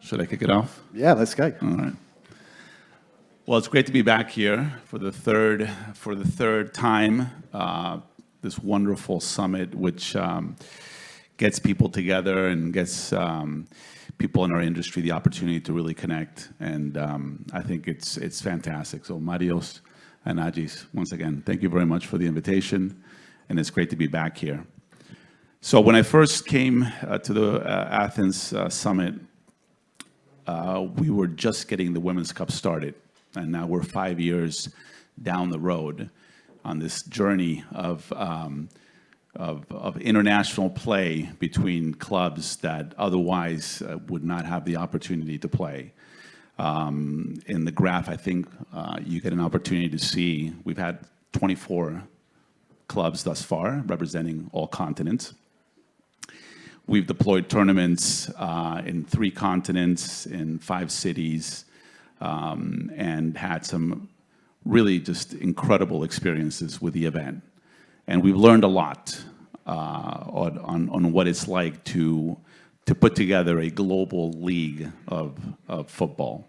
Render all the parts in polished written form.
Should I kick it off? Yeah, let's go. All right. Well, it's great to be back here for the third time. This wonderful summit, which gets people together and gets people in our industry the opportunity to really connect. And I think it's fantastic. So, Marios and Agis, once again, thank you very much for the invitation, and it's great to be back here. So, when I first came to the Athens Summit, we were just getting the Women's Cup started, and now we're 5 years down the road on this journey of international play between clubs that otherwise would not have the opportunity to play. In the graph, I think you get an opportunity to see we've had 24 clubs thus far, representing all continents. We've deployed tournaments in 3 continents, in 5 cities, and had some really just incredible experiences with the event. And we've learned a lot on what it's like to put together a global league of football.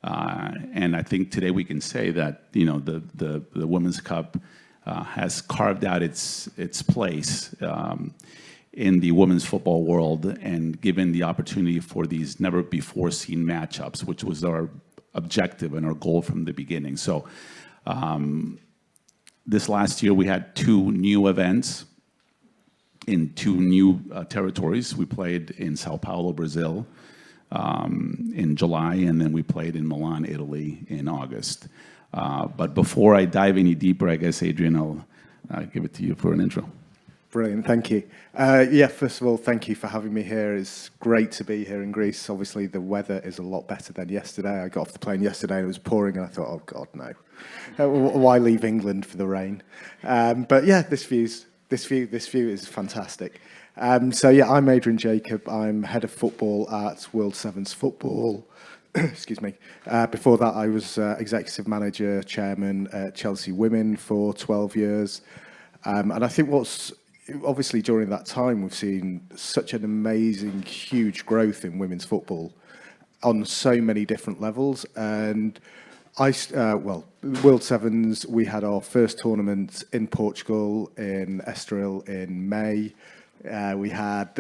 And I think today we can say that the Women's Cup has carved out its place in the women's football world and given the opportunity for these never-before-seen matchups, which was our objective and our goal from the beginning. So this last year, we had 2 new events in 2 new territories. We played in Sao Paulo, Brazil, in July, and then we played in Milan, Italy, in August. But before I dive any deeper, I guess, Adrian, I'll give it to you for an intro. Brilliant, thank you. First of all, thank you for having me here. It's great to be here in Greece. Obviously, the weather is a lot better than yesterday. I got off the plane yesterday and it was pouring, and I thought, oh God, no. Why leave England for the rain? But yeah, this view is fantastic. I'm Adrian Jacob. I'm head of football at World Sevens Football. Excuse me. Before that, I was executive manager, chairman at Chelsea Women for 12 years. And I think obviously during that time, we've seen such an amazing, huge growth in women's football on so many different levels. And World Sevens, we had our first tournament in Portugal, in Estoril in May. We had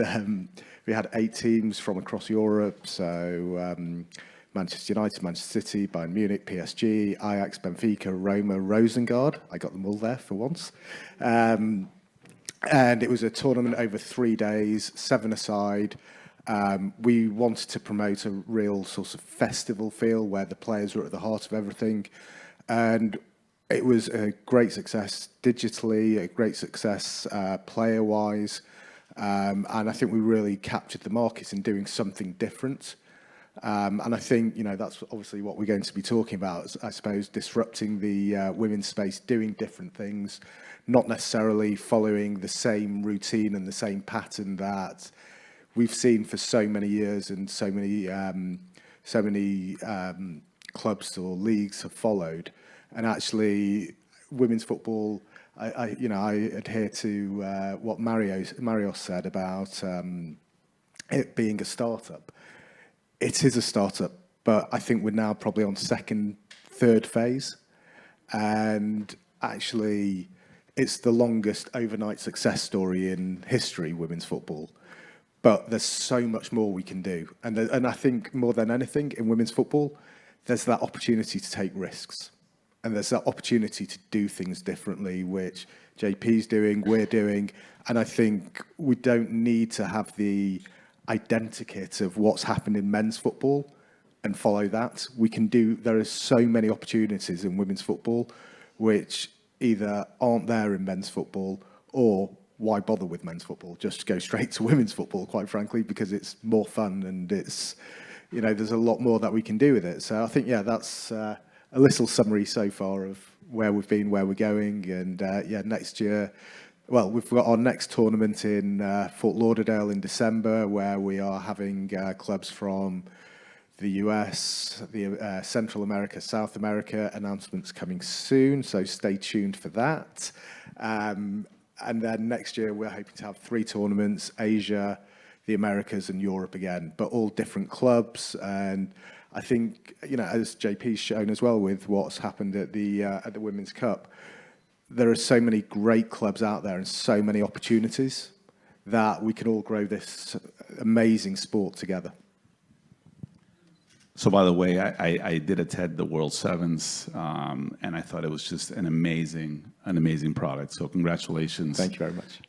8 teams from across Europe, so Manchester United, Manchester City, Bayern Munich, PSG, Ajax, Benfica, Roma, Rosengard. I got them all there for once. And it was a tournament over 3 days, 7-a-side. We wanted to promote a real sort of festival feel where the players were at the heart of everything. And it was a great success digitally, a great success player-wise. And I think we really captured the market in doing something different. And I think, that's obviously what we're going to be talking about, I suppose, disrupting the women's space, doing different things, not necessarily following the same routine and the same pattern that we've seen for so many years and so many clubs or leagues have followed. And actually, women's football, I adhere to what Mario said about it being a startup. It is a startup, but I think we're now probably on 2nd, 3rd phase. And actually, it's the longest overnight success story in history, women's football. But there's so much more we can do. And I think more than anything in women's football, there's that opportunity to take risks. And there's that opportunity to do things differently, which JP's doing, we're doing. And I think we don't need to have the identikit of what's happened in men's football and follow that. There are so many opportunities in women's football which either aren't there in men's football, or why bother with men's football? Just go straight to women's football, quite frankly, because it's more fun and it's, there's a lot more that we can do with it. So I think, that's a little summary so far of where we've been, where we're going. And next year, we've got our next tournament in Fort Lauderdale in December, where we are having clubs from the US, Central America, South America. Announcements coming soon, so stay tuned for that. And then next year, we're hoping to have 3 tournaments: Asia, the Americas and Europe again, but all different clubs. And I think, you know, as JP's shown as well with what's happened at the Women's Cup, there are so many great clubs out there and so many opportunities that we can all grow this amazing sport together. So, by the way, I did attend the World Sevens, and I thought it was just an amazing product. So, congratulations. Thank you very much.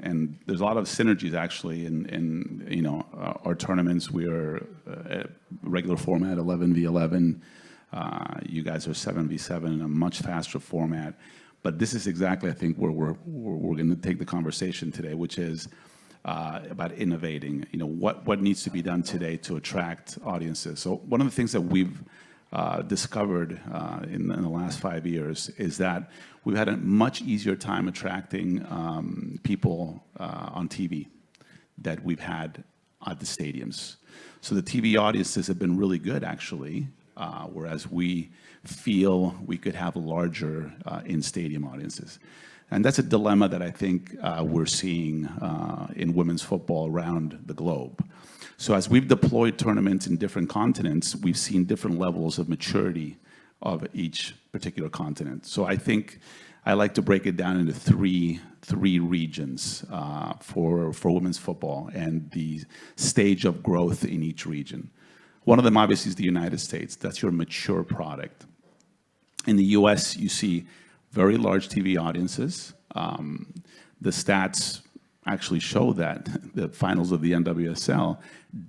And there's a lot of synergies actually in you know, our tournaments. We are a regular format, 11v11. You guys are 7v7 in a much faster format. But this is exactly, I think, where we're going to take the conversation today, which is about innovating. You know, what needs to be done today to attract audiences. So one of the things that we've discovered in the last 5 years is that we've had a much easier time attracting people on TV that we've had at the stadiums. So the TV audiences have been really good, actually, whereas we feel we could have larger in-stadium audiences. And that's a dilemma that I think we're seeing in women's football around the globe. So as we've deployed tournaments in different continents, we've seen different levels of maturity of each particular continent. So I think I like to break it down into three regions for women's football and the stage of growth in each region. One of them, obviously, is the United States. That's your mature product. In the US, you see very large TV audiences. The stats actually show that the finals of the NWSL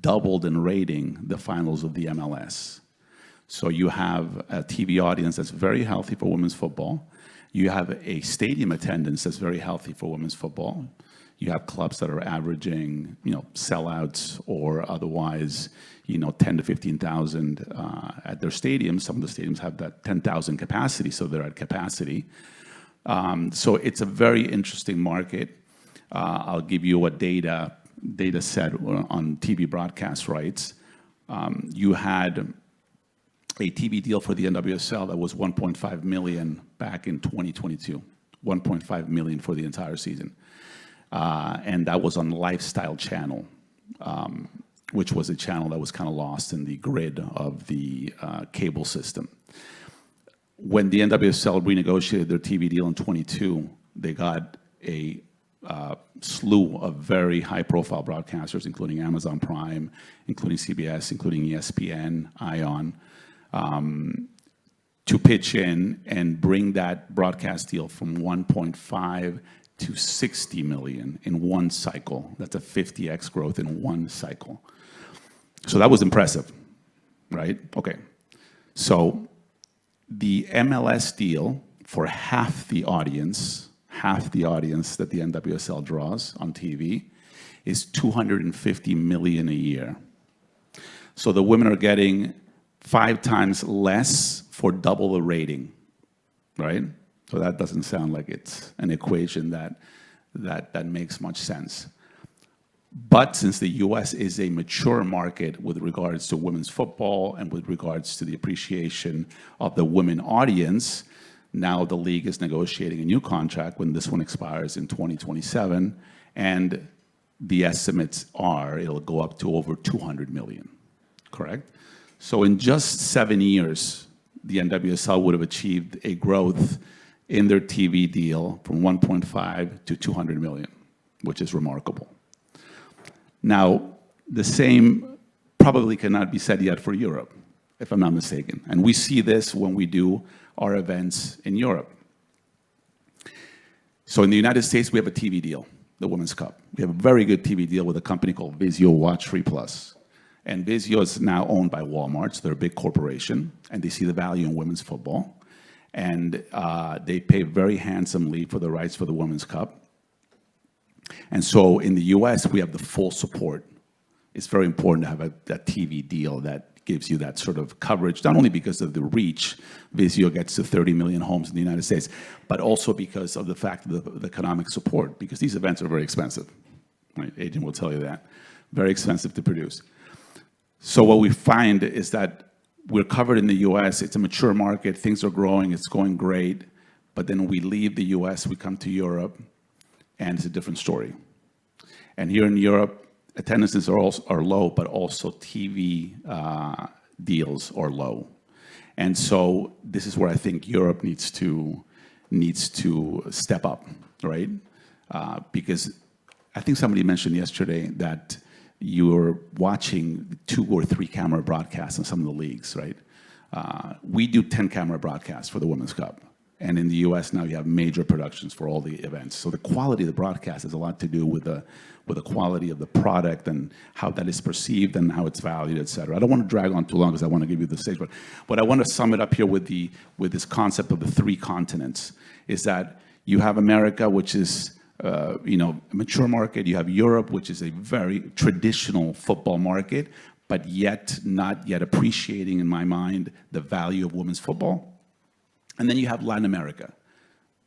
doubled in rating the finals of the MLS. So you have a TV audience that's very healthy for women's football. You have a stadium attendance that's very healthy for women's football. You have clubs that are averaging, you know, sellouts or otherwise, you know, 10 to 15,000 at their stadiums. Some of the stadiums have that 10,000 capacity, so they're at capacity. So it's a very interesting market. I'll give you a data set on TV broadcast rights. You had a TV deal for the NWSL that was $1.5 million back in 2022. $1.5 million for the entire season. And that was on Lifestyle Channel, which was a channel that was kind of lost in the grid of the cable system. When the NWSL renegotiated their TV deal in 22, they got a slew of very high-profile broadcasters, including Amazon Prime, including CBS, including ESPN, ION, to pitch in and bring that broadcast deal from 1.5 to 60 million in one cycle. That's a 50x growth in one cycle. So that was impressive, right? Okay. So the MLS deal for half the audience that the NWSL draws on TV is 250 million a year. So the women are getting 5 times less for double the rating, right? So that doesn't sound like it's an equation that makes much sense. But since the US is a mature market with regards to women's football and with regards to the appreciation of the women audience, now the league is negotiating a new contract when this one expires in 2027, and the estimates are it'll go up to over 200 million, correct? So in just 7 years, the NWSL would have achieved a growth in their TV deal from 1.5 to 200 million, which is remarkable. Now, the same probably cannot be said yet for Europe, if I'm not mistaken. And we see this when we do our events in Europe. So in the United States, we have a TV deal, the Women's Cup. We have a very good TV deal with a company called Vizio Watch Free Plus. And Vizio is now owned by Walmart, so they're a big corporation, and they see the value in women's football. And they pay very handsomely for the rights for the Women's Cup. And so in the US, we have the full support. It's very important to have that TV deal that gives you that sort of coverage, not only because of the reach, Vizio gets to 30 million homes in the United States, but also because of the fact of the economic support, because these events are very expensive. Right? Adrian will tell you that. Very expensive to produce. So what we find is that we're covered in the US, it's a mature market, things are growing, it's going great, but then we leave the US, we come to Europe, and it's a different story. And here in Europe, attendances are low, but also TV deals are low. And so this is where I think Europe needs to step up, right? Because I think somebody mentioned yesterday that you were watching 2 or 3 camera broadcasts in some of the leagues, right? We do 10 camera broadcasts for the Women's Cup. And in the US now you have major productions for all the events. So the quality of the broadcast has a lot to do with the quality of the product and how that is perceived and how it's valued, et cetera. I don't want to drag on too long because I want to give you the stage, but I want to sum it up here with this concept of the 3 continents, is that you have America, which is a mature market. You have Europe, which is a very traditional football market, but not yet appreciating, in my mind, the value of women's football. And then you have Latin America.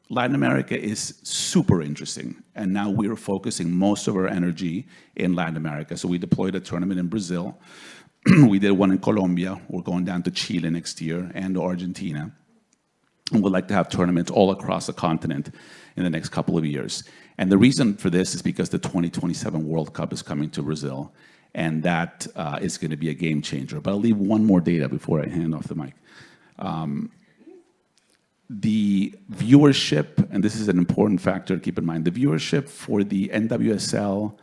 Latin America is super interesting, and now we're focusing most of our energy in Latin America. So we deployed a tournament in Brazil. We did one in Colombia. We're going down to Chile next year and Argentina. And we'd like to have tournaments all across the continent in the next couple of years. And the reason for this is because the 2027 World Cup is coming to Brazil, and that is going to be a game changer. But I'll leave one more data before I hand off the mic. The viewership, and this is an important factor to keep in mind, the viewership for the NWSL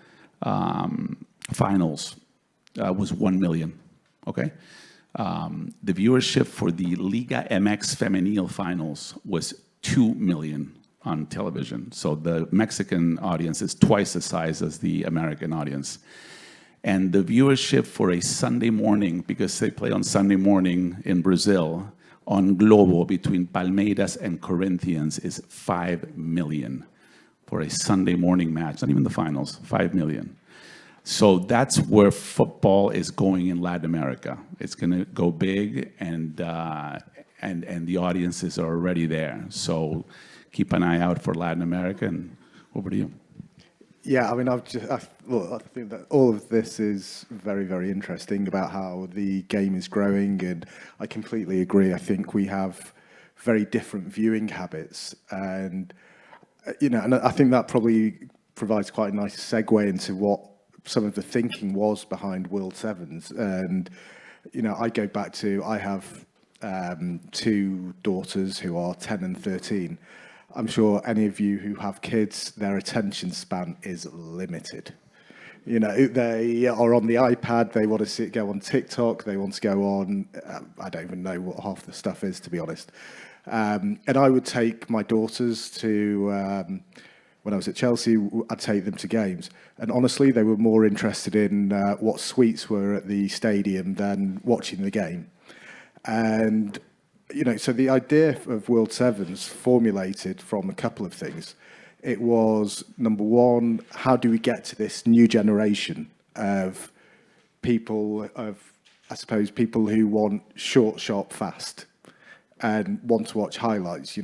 finals was 1 million, okay? The viewership for the Liga MX Femenil finals was 2 million on television. So the Mexican audience is twice the size as the American audience. And the viewership for a Sunday morning, because they play on Sunday morning in Brazil, on Globo between Palmeiras and Corinthians is 5 million for a Sunday morning match, not even the finals, 5 million. So that's where football is going in Latin America. It's going to go big, and the audiences are already there. So keep an eye out for Latin America, and over to you. Yeah, I mean, I think that all of this is very, very interesting about how the game is growing, and I completely agree. I think we have very different viewing habits, and and I think that probably provides quite a nice segue into what some of the thinking was behind World Sevens. And I go back to, I have 2 daughters who are 10 and 13. I'm sure any of you who have kids, their attention span is limited. They are on the iPad, they want to go on TikTok, they want to go on, I don't even know what half the stuff is, to be honest. And I would take my daughters to, when I was at Chelsea, I'd take them to games. And honestly, they were more interested in what suites were at the stadium than watching the game. And so the idea of World Sevens formulated from a couple of things. It was, number one, how do we get to this new generation of people, people who want short, sharp, fast and want to watch highlights.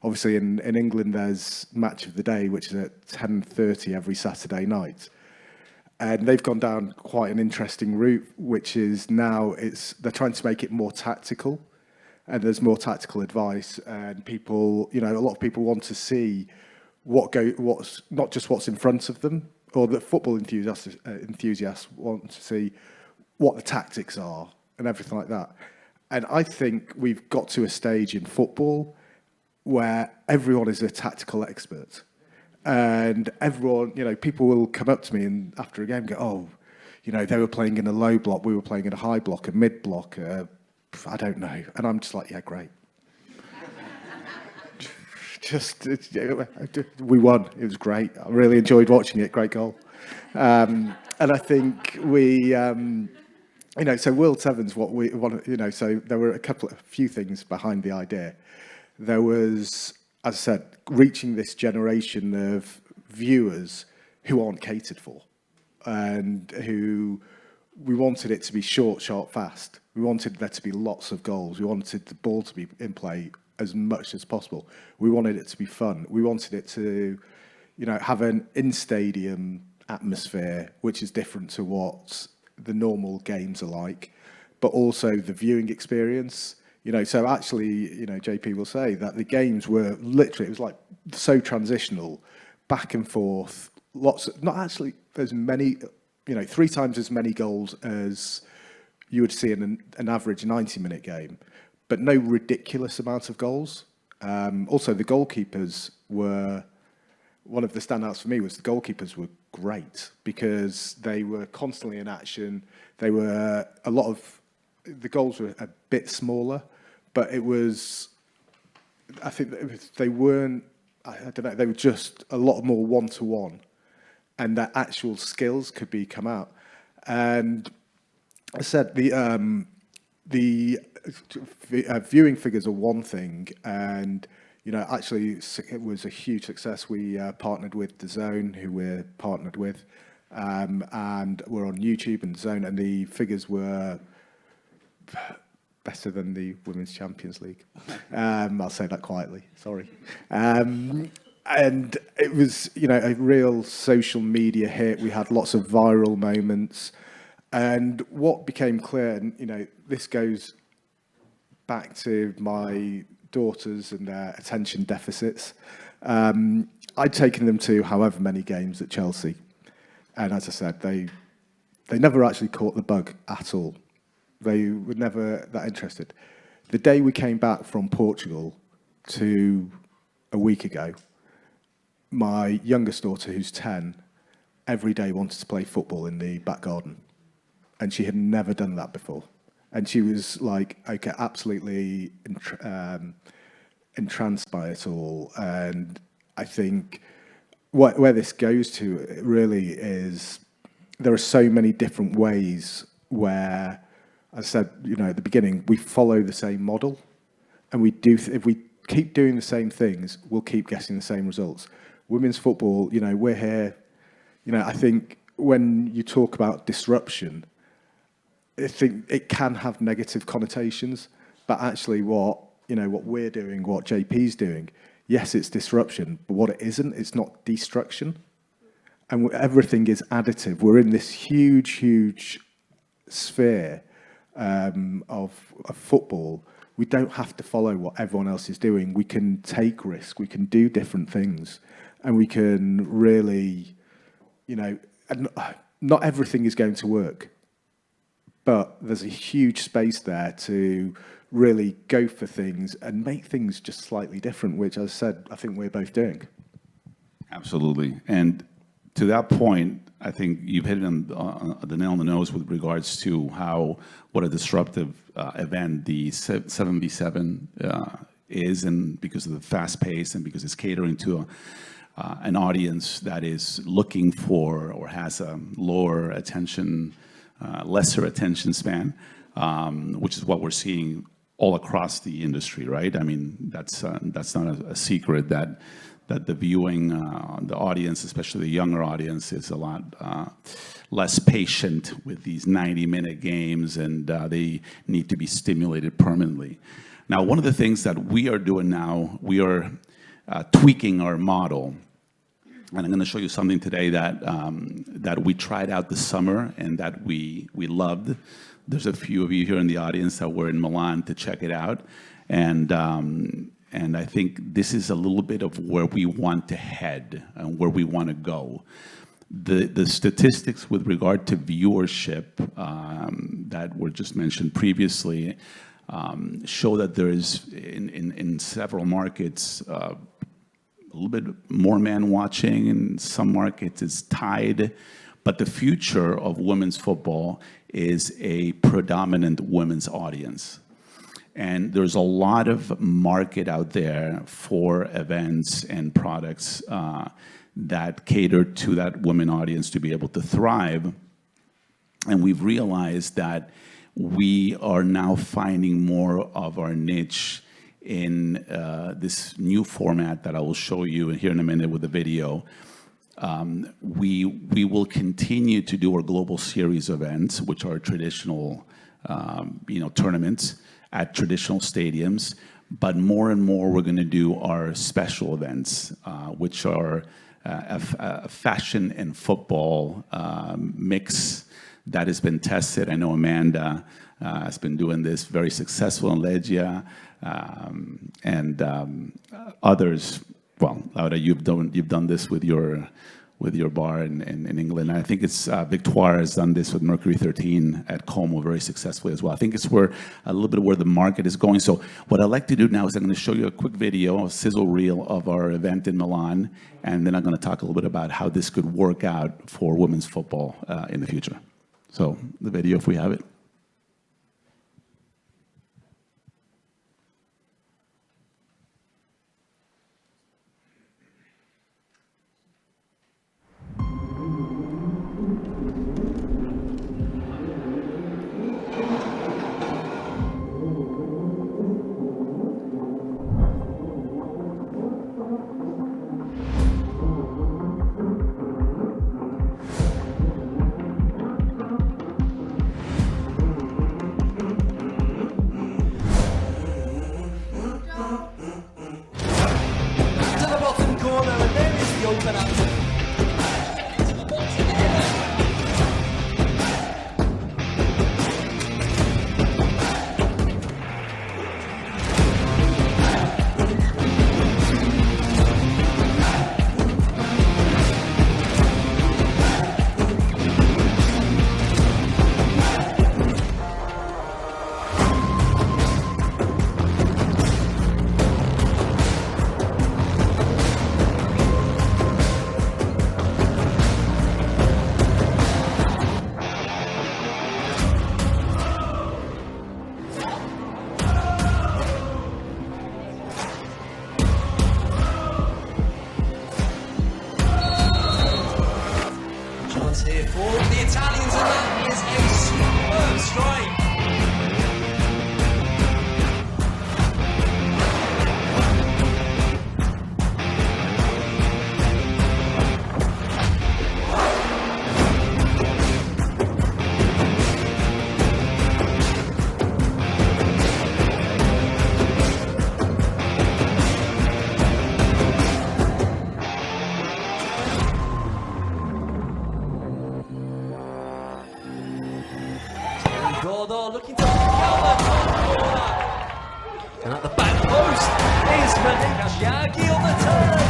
Obviously in England there's Match of the Day, which is at 10:30 every Saturday night. And they've gone down quite an interesting route, which is now they're trying to make it more tactical. And there's more tactical advice, and people, a lot of people want to see what's not just what's in front of them, or the football enthusiasts want to see what the tactics are and everything like that. And I think we've got to a stage in football where everyone is a tactical expert, and everyone, people will come up to me and after a game go, oh, they were playing in a low block, we were playing in a high block, a mid block. I don't know. And I'm just like, yeah, great. We won. It was great. I really enjoyed watching it. Great goal. And I think so World Sevens, what we want, so there were a few things behind the idea. There was, as I said, reaching this generation of viewers who aren't catered for, and who we wanted it to be short, sharp, fast. We wanted there to be lots of goals. We wanted the ball to be in play as much as possible. We wanted it to be fun. We wanted it to, have an in-stadium atmosphere, which is different to what the normal games are like, but also the viewing experience. So actually, JP will say that the games were literally, it was like so transitional, back and forth, not actually as many, 3 times as many goals as you would see in an average 90-minute game, but no ridiculous amount of goals. Also, the goalkeepers were, one of the standouts for me was the goalkeepers were great because they were constantly in action. They were, the goals were a bit smaller, but it was, I think they weren't, I don't know, they were just a lot more one-to-one, and their actual skills could come out. And I said the viewing figures are one thing, and actually it was a huge success. We partnered with DAZN, who we're partnered with, and we're on YouTube and DAZN, and the figures were better than the Women's Champions League. I'll say that quietly, sorry. And it was, a real social media hit. We had lots of viral moments. And what became clear, and, this goes back to my daughters and their attention deficits. I'd taken them to however many games at Chelsea. And as I said, they never actually caught the bug at all. They were never that interested. The day we came back from Portugal to a week ago, my youngest daughter, who's 10, every day wanted to play football in the back garden. And she had never done that before. And she was like, okay, absolutely entranced by it all. And I think where this goes to really is there are so many different ways where, as I said, at the beginning, we follow the same model. And we do, if we keep doing the same things, we'll keep getting the same results. Women's football, we're here. I think when you talk about disruption, I think it can have negative connotations, but actually what we're doing, what JP's doing, yes, it's disruption, but what it isn't, it's not destruction. And everything is additive. We're in this huge, huge sphere of football. We don't have to follow what everyone else is doing. We can take risks. We can do different things. And we can really, and not everything is going to work. But there's a huge space there to really go for things and make things just slightly different, which, as I said, I think we're both doing. Absolutely. And to that point, I think you've hit it on the nail on the nose with regards to what a disruptive event the 7v7 is, and because of the fast pace and because it's catering to an audience that is looking for or has a lower attention, lesser attention span, which is what we're seeing all across the industry, right? I mean, that's not a secret that the viewing, the audience, especially the younger audience, is a lot less patient with these 90-minute games, and they need to be stimulated permanently. Now, one of the things that we are doing now, we are tweaking our model. And I'm going to show you something today that we tried out this summer and that we loved. There's a few of you here in the audience that were in Milan to check it out. And I think this is a little bit of where we want to head and where we want to go. The statistics with regard to viewership that were just mentioned previously show that there is, in several markets, a little bit more man watching. In some markets, it's tied. But the future of women's football is a predominant women's audience. And there's a lot of market out there for events and products that cater to that women audience to be able to thrive. And we've realized that we are now finding more of our niche in this new format that I will show you here in a minute with the video. We will continue to do our global series events, which are traditional, tournaments at traditional stadiums. But more and more, we're going to do our special events, which are a fashion and football mix that has been tested. I know Amanda has been doing this very successful in Legia, and others. Well, Laura, you've done this with your with your bar in England. And I think it's Victoire has done this with Mercury 13 at Como very successfully as well. I think it's where a little bit where the market is going. So what I'd like to do now is I'm going to show you a quick video, a sizzle reel of our event in Milan, and then I'm going to talk a little bit about how this could work out for women's football in the future. So the video, if we have it. Here for the Italians, and that is a superb strike. Gordo looking to cover top corner. And at the back post is Reynal on the turn.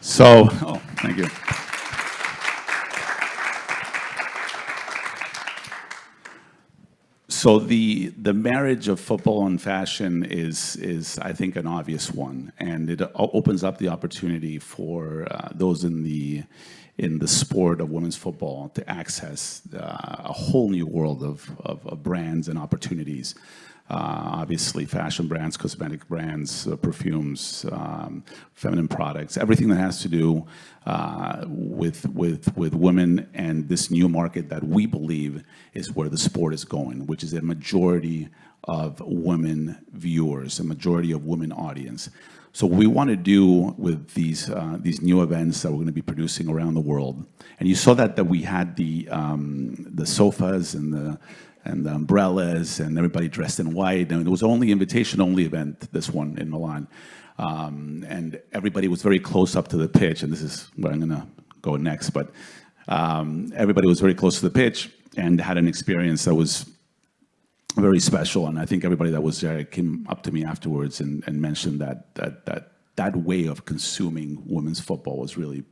So, thank you. So the marriage of football and fashion is I think an obvious one, and it opens up the opportunity for those in the sport of women's football to access a whole new world of brands and opportunities. Obviously, fashion brands, cosmetic brands, perfumes, feminine products, everything that has to do with women and this new market that we believe is where the sport is going, which is a majority of women viewers, a majority of women audience. So what we want to do with these new events that we're going to be producing around the world, and you saw that we had the sofas and the umbrellas and everybody dressed in white, and it was only invitation-only event, this one in Milan. And everybody was very close up to the pitch, and this is where I'm gonna go next, but everybody was very close to the pitch and had an experience that was very special, and I think everybody that was there came up to me afterwards and mentioned that way of consuming women's football was really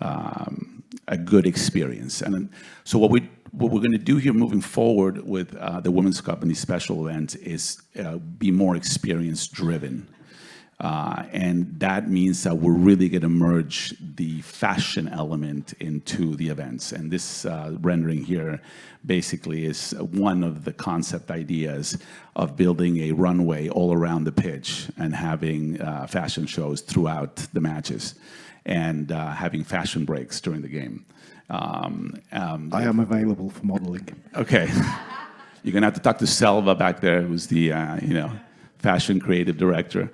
a good experience. And so what we're going to do here moving forward with the Women's Cup and these special events is be more experience driven. And that means that we're really going to merge the fashion element into the events. And this rendering here basically is one of the concept ideas of building a runway all around the pitch and having fashion shows throughout the matches and having fashion breaks during the game. I am available for modeling. Okay. You're going to have to talk to Selva back there, who's the fashion creative director.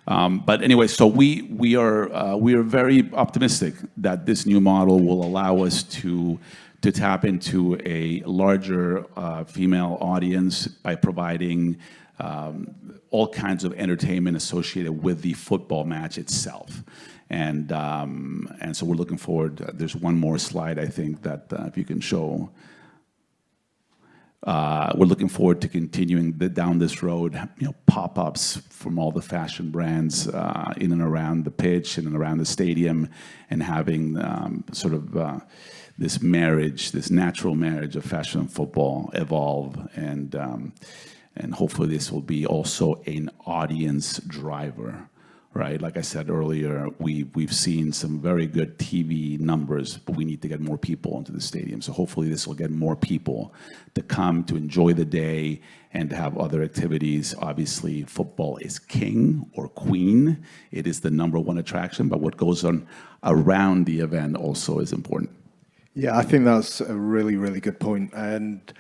But anyway, so we are very optimistic that this new model will allow us to tap into a larger female audience by providing all kinds of entertainment associated with the football match itself. And so we're looking forward. There's one more slide, I think, that if you can show. We're looking forward to continuing down this road, pop-ups from all the fashion brands in and around the pitch and around the stadium, and having sort of this marriage, this natural marriage of fashion and football evolve, and hopefully this will be also an audience driver. Right, like I said earlier, we've seen some very good TV numbers, but we need to get more people into the stadium. So hopefully this will get more people to come to enjoy the day and to have other activities. Obviously, football is king or queen. It is the #1 attraction, but what goes on around the event also is important. Yeah, I think that's a really, really good point. And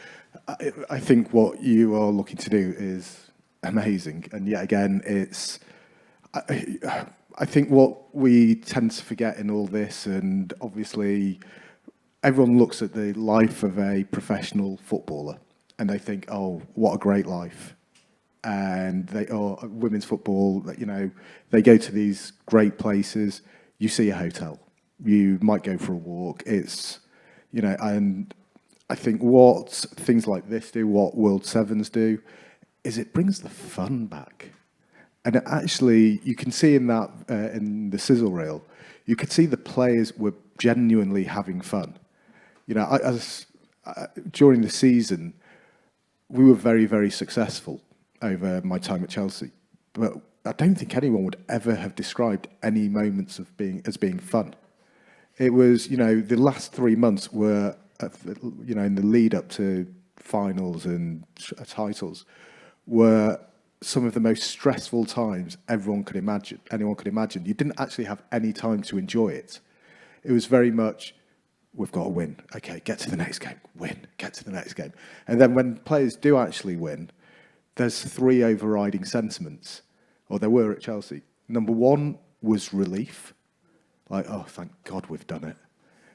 I think what you are looking to do is amazing. And yet again, it's... I think what we tend to forget in all this, and obviously everyone looks at the life of a professional footballer and they think, oh, what a great life. And women's football, they go to these great places. You see a hotel, you might go for a walk. It's, and I think what things like this do, what World Sevens do, is it brings the fun back. And actually, you can see in that in the sizzle reel, you could see the players were genuinely having fun. During the season, we were very, very successful over my time at Chelsea. But I don't think anyone would ever have described any moments of as being fun. It was, the last 3 months were, in the lead up to finals and titles, were some of the most stressful times anyone could imagine. You didn't actually have any time to enjoy it. It was very much, we've got to win. Okay, get to the next game. Win. Get to the next game. And then when players do actually win, there's 3 overriding sentiments, or there were at Chelsea. Number 1 was relief. Like, oh, thank God we've done it.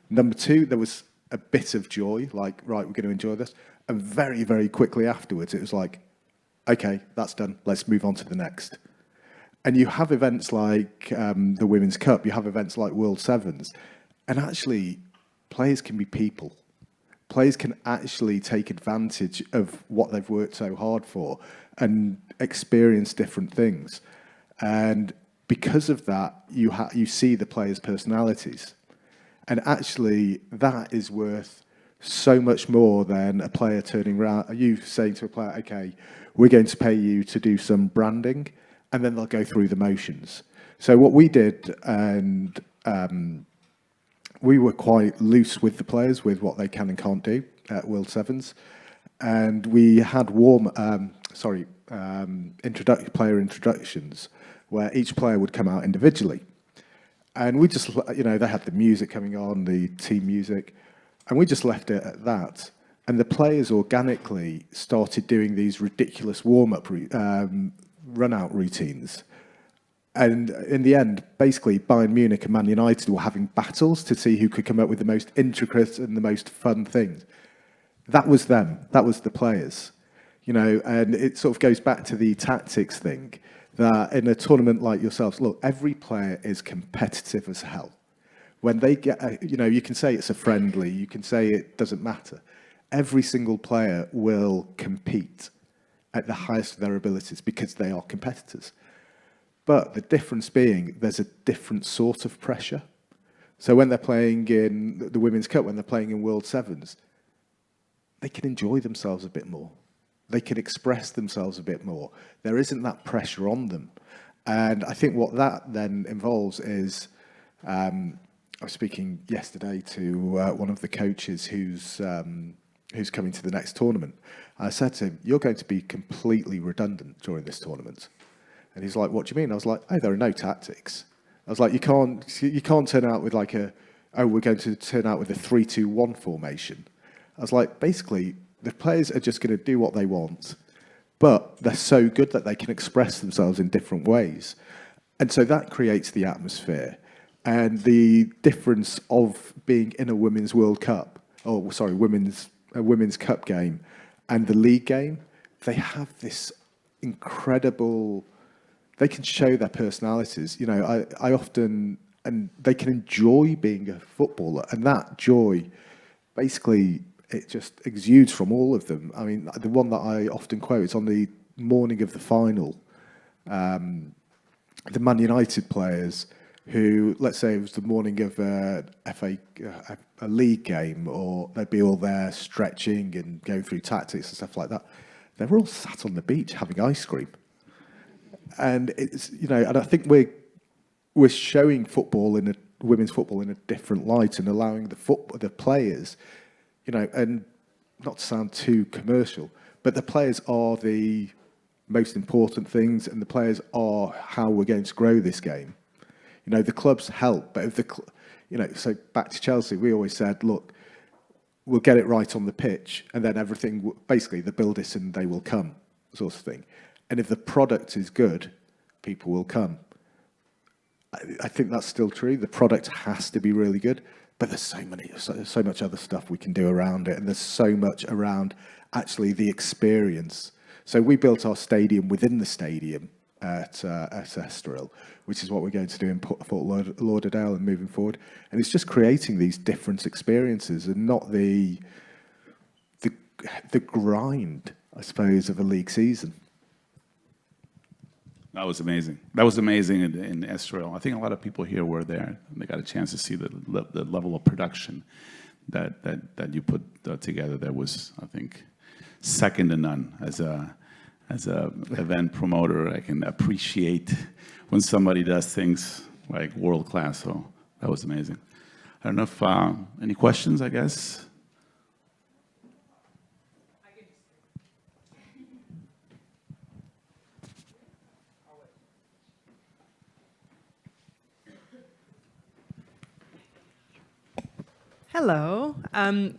Number 2, there was a bit of joy, like, right, we're going to enjoy this. And very, very quickly afterwards, it was like, okay, that's done. Let's move on to the next. And you have events like the Women's Cup, you have events like World Sevens, and actually players can be people. Players can actually take advantage of what they've worked so hard for and experience different things. And because of that, you see the players' personalities. And actually, that is worth so much more than a player turning around, you saying to a player, okay, we're going to pay you to do some branding, and then they'll go through the motions. So what we did, and we were quite loose with the players with what they can and can't do at World Sevens, and we had player introductions where each player would come out individually, and we just, they had the music coming on, the team music, and we just left it at that. And the players organically started doing these ridiculous warm-up run-out routines. And in the end, basically, Bayern Munich and Man United were having battles to see who could come up with the most intricate and the most fun things. That was them. That was the players. And it sort of goes back to the tactics thing, that in a tournament like yourselves, look, every player is competitive as hell. When they get, you can say it's a friendly, you can say it doesn't matter. Every single player will compete at the highest of their abilities because they are competitors. But the difference being, there's a different sort of pressure. So when they're playing in the Women's Cup, when they're playing in World Sevens, they can enjoy themselves a bit more. They can express themselves a bit more. There isn't that pressure on them. And I think what that then involves is, I was speaking yesterday to one of the coaches who's coming to the next tournament. I said to him, "You're going to be completely redundant during this tournament." And he's like, "What do you mean?" I was like, "Oh, there are no tactics." I was like, you can't turn out with like we're going to turn out with a 3-2-1 formation. I was like, basically, the players are just going to do what they want, but they're so good that they can express themselves in different ways. And so that creates the atmosphere. And the difference of being in a Women's World Cup, a Women's Cup game and the league game, they have this incredible, they can show their personalities. You know, I often, and they can enjoy being a footballer, and that joy, basically, it just exudes from all of them. I mean, the one that I often quote is on the morning of the final, the Man United players who, let's say it was the morning of a league game, or they'd be all there stretching and going through tactics and stuff like that. They were all sat on the beach having ice cream. And it's, you know, and I think we're showing women's football in a different light and allowing the players, you know, and not to sound too commercial, but the players are the most important things, and the players are how we're going to grow this game. You know, the clubs help, but so back to Chelsea, we always said, look, we'll get it right on the pitch, and then everything, basically, the build it and they will come, sort of thing. And if the product is good, people will come. I think that's still true. The product has to be really good, but there's so much other stuff we can do around it, and there's so much around actually the experience. So we built our stadium within the stadium at Estoril, which is what we're going to do in Fort Lauderdale and moving forward. And it's just creating these different experiences, and not the grind, I suppose, of a league season. That was amazing. That was amazing in Estoril. I think a lot of people here were there, and they got a chance to see the level of production that you put together. That was, I think, second to none. As a event promoter, I can appreciate when somebody does things like world class. So that was amazing. I don't know if any questions, I guess. Hello.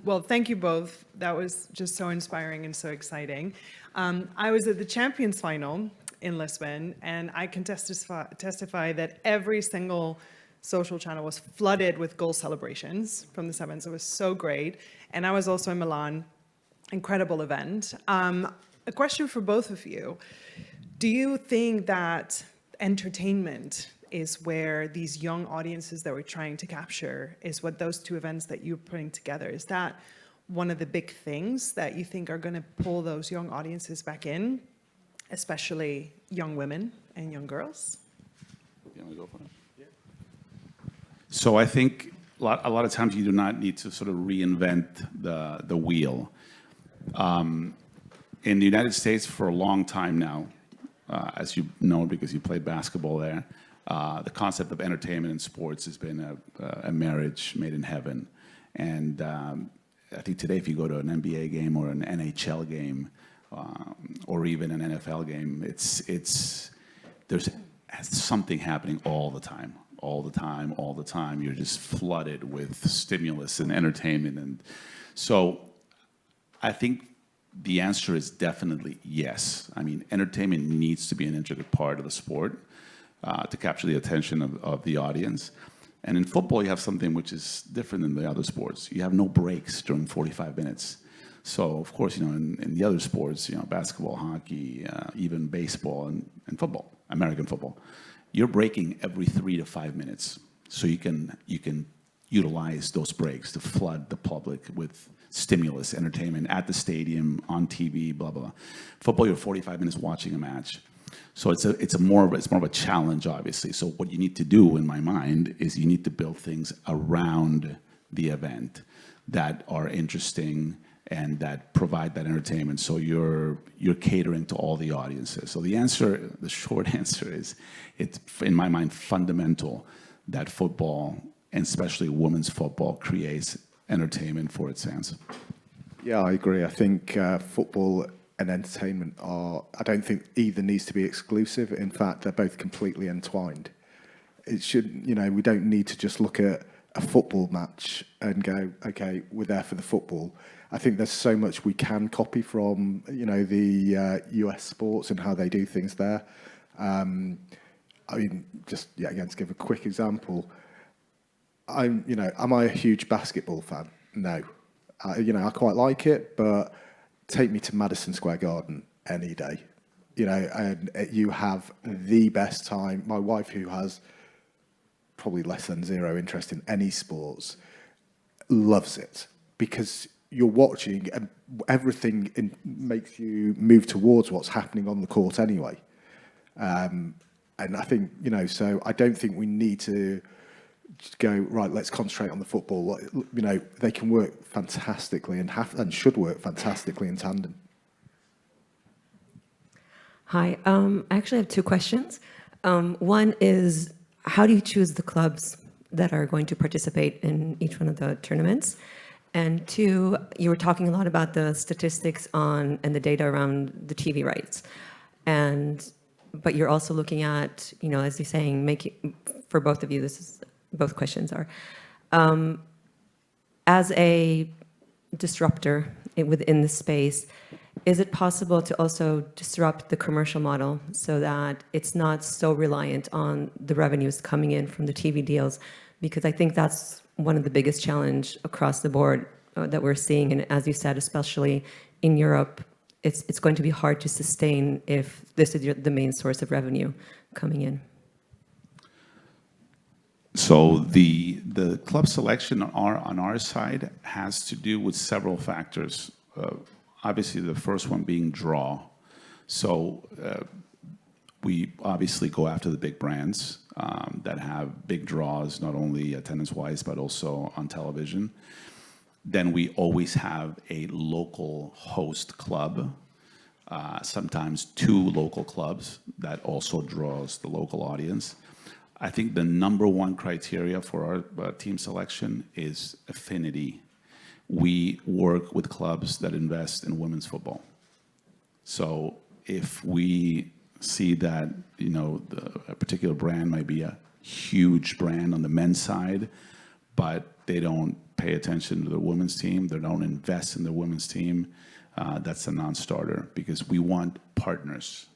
Well, thank you both. That was just so inspiring and so exciting. I was at the Champions Final in Lisbon, and I can testify that every single social channel was flooded with goal celebrations from the Sevens. It was so great. And I was also in Milan. Incredible event. A question for both of you. Do you think that entertainment is where these young audiences that we're trying to capture, is what those two events that you're putting together, is that one of the big things that you think are going to pull those young audiences back in, especially young women and young girls? You want to go for it? Yeah. So I think a lot of times you do not need to sort of reinvent the wheel. In the United States for a long time now, as you know because you played basketball there, the concept of entertainment and sports has been a marriage made in heaven. And I think today, if you go to an NBA game or an NHL game, or even an NFL game, there's something happening all the time. You're just flooded with stimulus and entertainment. And so I think the answer is definitely yes. I mean, entertainment needs to be an intricate part of the sport to capture the attention of the audience. And in football, you have something which is different than the other sports. You have no breaks during 45 minutes. So, of course, in the other sports, basketball, hockey, even baseball and football, American football, you're breaking every 3 to 5 minutes. So you can utilize those breaks to flood the public with stimulus, entertainment at the stadium, on TV, blah, blah, blah. Football, you're 45 minutes watching a match. So it's more of a challenge, obviously. So what you need to do, in my mind, is you need to build things around the event that are interesting and that provide that entertainment. So you're catering to all the audiences. So the short answer is, it's, in my mind, fundamental that football, and especially women's football, creates entertainment for its fans. Yeah, I agree. I think football and entertainment I don't think either needs to be exclusive. In fact, they're both completely entwined. It should, we don't need to just look at a football match and go, okay, we're there for the football. I think there's so much we can copy from, the US sports and how they do things there. I mean, just again, to give a quick example, am I a huge basketball fan? No. I quite like it, but take me to Madison Square Garden any day. And you have the best time. My wife, who has probably less than zero interest in any sports, loves it, because you're watching and everything makes you move towards what's happening on the court anyway. And I think, so I don't think we need to just go, right, let's concentrate on the football. They can work fantastically and should work fantastically in tandem. Hi, I actually have two questions. One is, how do you choose the clubs that are going to participate in each one of the tournaments? And two, you were talking a lot about the statistics and the data around the TV rights. But you're also looking at, as you're saying, for both of you, both questions are, as a disruptor within the space, is it possible to also disrupt the commercial model so that it's not so reliant on the revenues coming in from the TV deals? Because I think that's one of the biggest challenge across the board that we're seeing. And as you said, especially in Europe, it's going to be hard to sustain if this is the main source of revenue coming in. So the club selection on our side has to do with several factors. Obviously, the first one being draw. So we obviously go after the big brands that have big draws, not only attendance-wise, but also on television. Then we always have a local host club, sometimes two local clubs that also draws the local audience. I think the number one criteria for our team selection is affinity. We work with clubs that invest in women's football. So if we see that, a particular brand might be a huge brand on the men's side, but they don't pay attention to the women's team, they don't invest in the women's team, that's a non-starter, because we want partners.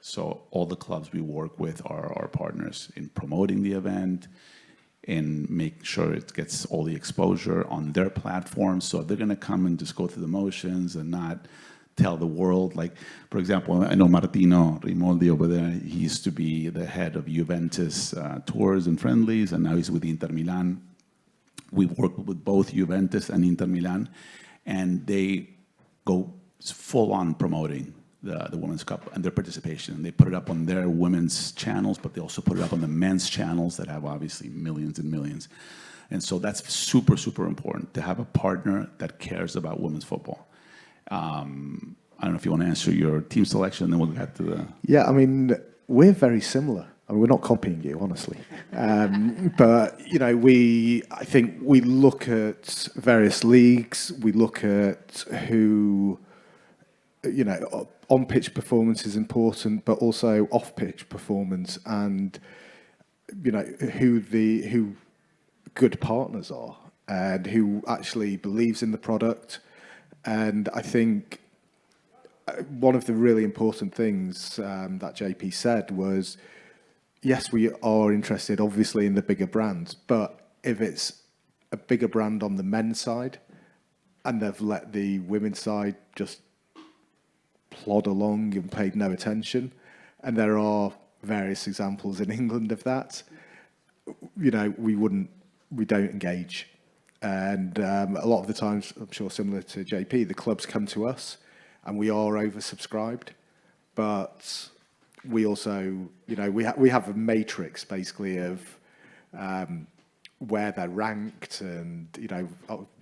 So all the clubs we work with are our partners in promoting the event, in making sure it gets all the exposure on their platform. So if they're going to come and just go through the motions and not tell the world, like, for example, I know Martino Rimoldi over there, he used to be the head of Juventus tours and friendlies, and now he's with Inter Milan. We work with both Juventus and Inter Milan, and they go full on promoting the Women's Cup and their participation. They put it up on their women's channels, but they also put it up on the men's channels that have obviously millions and millions. And so that's super, super important to have a partner that cares about women's football. I don't know if you want to answer your team selection, then we'll get to the... Yeah, I mean, we're very similar. I mean, we're not copying you, honestly. But, I think we look at various leagues, we look at who, on-pitch performance is important, but also off-pitch performance, and who good partners are, and who actually believes in the product. And I think one of the really important things that JP said was, yes, we are interested, obviously, in the bigger brands, but if it's a bigger brand on the men's side, and they've let the women's side just plod along and paid no attention, and there are various examples in England of that, we don't engage. And a lot of the times, I'm sure similar to JP, the clubs come to us and we are oversubscribed, but we also, we have a matrix basically of where they're ranked, and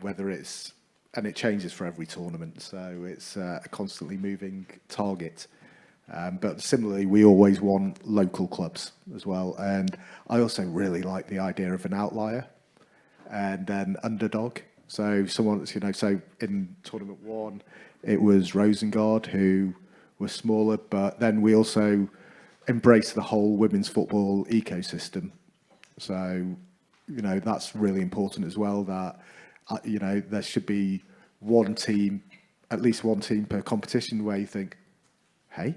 whether it's and it changes for every tournament, so it's a constantly moving target. But similarly, we always want local clubs as well. And I also really like the idea of an outlier and an underdog. So someone, so in tournament 1, it was Rosengard, who were smaller, but then we also embrace the whole women's football ecosystem. So, that's really important as well, that, there should be one team, at least one team per competition where you think, hey,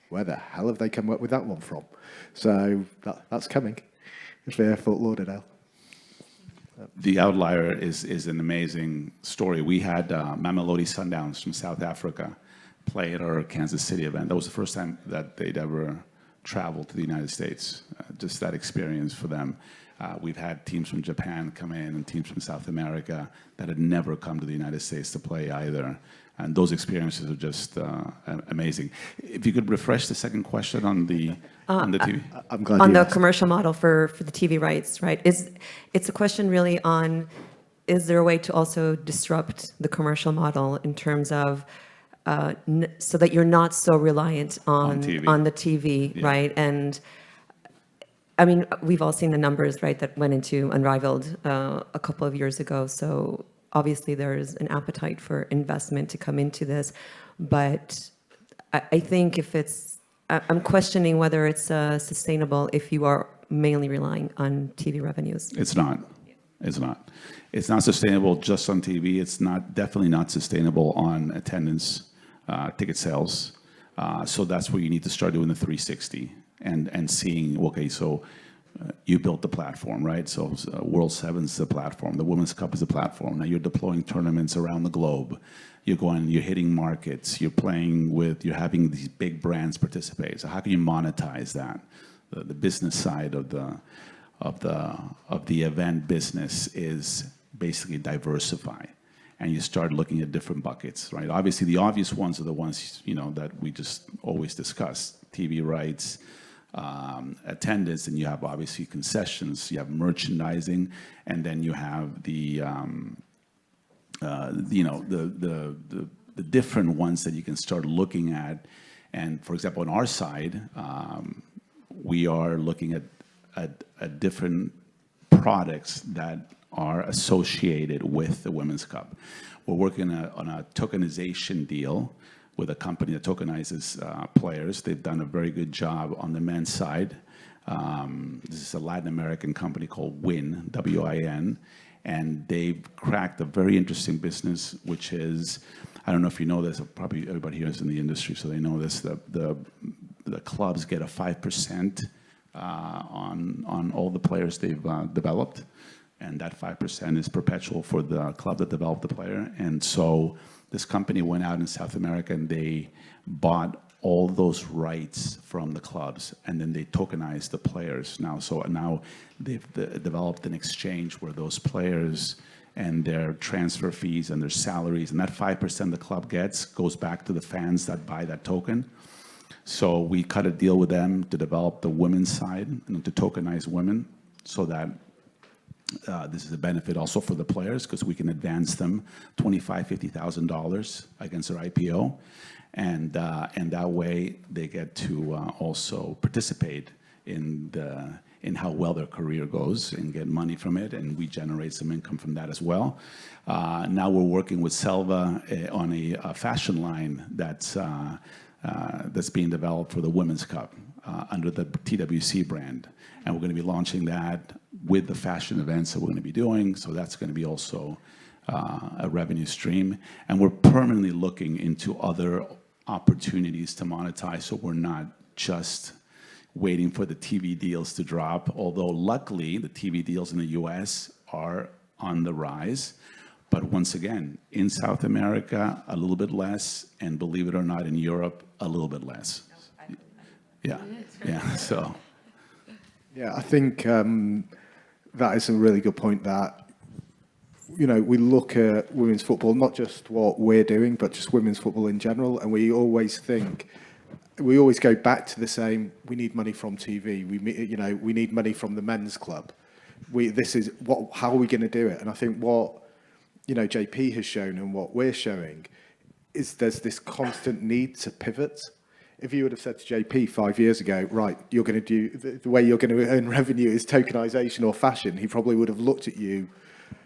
where the hell have they come up with that one from? So that's coming for Fort Lauderdale. The outlier is an amazing story. We had Mamelodi Sundowns from South Africa play at our Kansas City event. That was the first time that they'd ever traveled to the United States. Just that experience for them. We've had teams from Japan come in and teams from South America that had never come to the United States to play either. And those experiences are just amazing. If you could refresh the second question on the TV. I'm glad On you the asked. commercial model for the TV rights, right? It's a question really on, is there a way to also disrupt the commercial model in terms of, so that you're not so reliant on TV. the TV, Yeah. right? And I mean, we've all seen the numbers, right, that went into Unrivaled a couple of years ago. So obviously there's an appetite for investment to come into this. But I think I'm questioning whether it's sustainable if you are mainly relying on TV revenues. It's not. It's not. It's not sustainable just on TV. It's definitely not sustainable on attendance, ticket sales. So that's where you need to start doing the 360 and seeing, okay, so you built the platform, right? So World 7 is the platform. The Women's Cup is the platform. Now you're deploying tournaments around the globe. You're hitting markets. You're having these big brands participate. So how can you monetize that? The business side of the event business is basically diversify. And you start looking at different buckets, right? Obviously, the obvious ones are the ones, that we just always discuss. TV rights, attendance, and you have obviously concessions, you have merchandising, and then you have the different ones that you can start looking at. And for example, on our side, we are looking at different products that are associated with the Women's Cup. We're working on a tokenization deal with a company that tokenizes players. They've done a very good job on the men's side. This is a Latin American company called WIN, W-I-N, and they've cracked a very interesting business, which is, I don't know if you know this, probably everybody here is in the industry, so they know this, the clubs get a 5% on all the players they've developed, and that 5% is perpetual for the club that developed the player. And so this company went out in South America and they bought all those rights from the clubs, and then they tokenized the players now. So now they've developed an exchange where those players and their transfer fees and their salaries, and that 5% the club gets goes back to the fans that buy that token. So we cut a deal with them to develop the women's side and to tokenize women, so that this is a benefit also for the players, because we can advance them $25,000, $50,000 against their IPO, and that way they get to also participate in how well their career goes and get money from it, and we generate some income from that as well. Now we're working with Selva on a fashion line that's being developed for the Women's Cup under the TWC brand, and we're going to be launching that with the fashion events that we're going to be doing. So that's going to be also a revenue stream, and we're permanently looking into other opportunities to monetize. So we're not just waiting for the TV deals to drop, although luckily the TV deals in the US are on the rise. But once again, in South America, a little bit less, and believe it or not, in Europe, a little bit less. Yeah, so. Yeah, I think that is a really good point, that, we look at women's football, not just what we're doing, but just women's football in general, and we always go back to the same, we need money from TV, we need money from the men's club. How are we going to do it? And I think what JP has shown and what we're showing is there's this constant need to pivot. If you would have said to JP 5 years ago, right, you're going to do, the way you're going to earn revenue is tokenization or fashion, he probably would have looked at you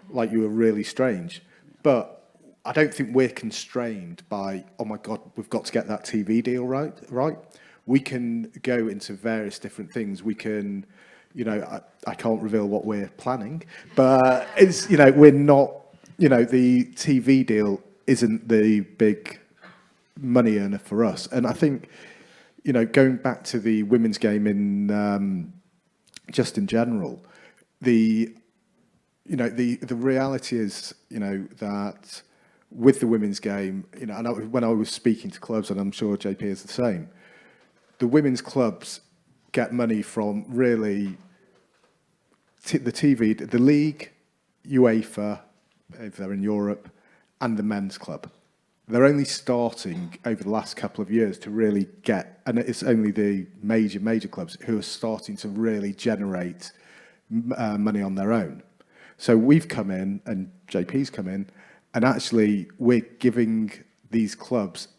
like you were really strange. But I don't think we're constrained by, oh my God, we've got to get that TV deal right. We can go into various different things. We can, I can't reveal what we're planning, but it's, we're not, the TV deal isn't the big money earner for us. And I think, going back to the women's game in just in general, the reality is, that with the women's game, and when I was speaking to clubs, and I'm sure JP is the same, the women's clubs get money from really the TV, the league, UEFA, if they're in Europe, and the men's club. They're only starting over the last couple of years to really get, and it's only the major clubs who are starting to really generate money on their own. So we've come in, and JP's come in, and actually we're giving these clubs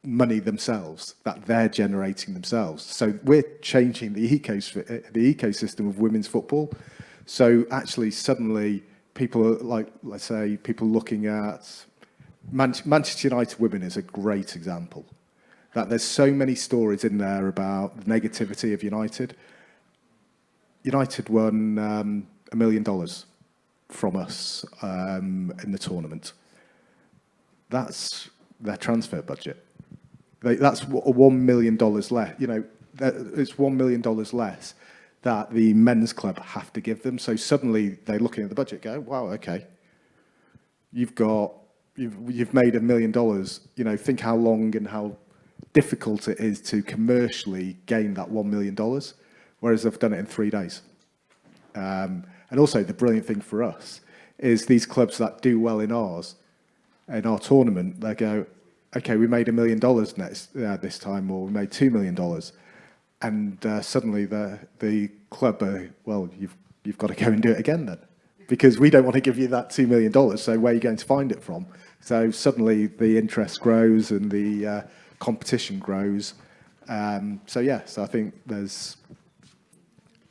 money themselves that they're generating themselves. So we're changing the ecosystem of women's football. So actually suddenly people are like, let's say, people looking at Manchester United women is a great example. That there's so many stories in there about the negativity of United. United won $1 million from us in the tournament. That's their transfer budget. That's $1 million less. It's $1 million less that the men's club have to give them. So suddenly they're looking at the budget, go, wow, okay, you've made $1 million. Think how long and how difficult it is to commercially gain that $1 million, whereas they've done it in 3 days. And also the brilliant thing for us is these clubs that do well in our tournament, they go, okay, we made $1 million this time, or we made $2 million, and suddenly the club, well, you've got to go and do it again then, because we don't want to give you that $2 million. So where are you going to find it from? So suddenly the interest grows and the competition grows. So I think there's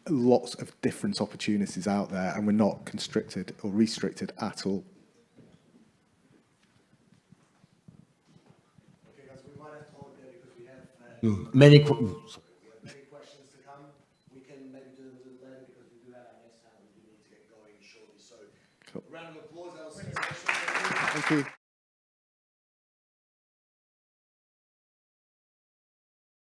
lots of different opportunities out there, and we're not constricted or restricted at all. Okay, guys, we might have to hold it there because we have many questions to come. We can maybe do it a little later because we do have our next time. We do need to get going shortly. So, Cool. round of applause. Thank you.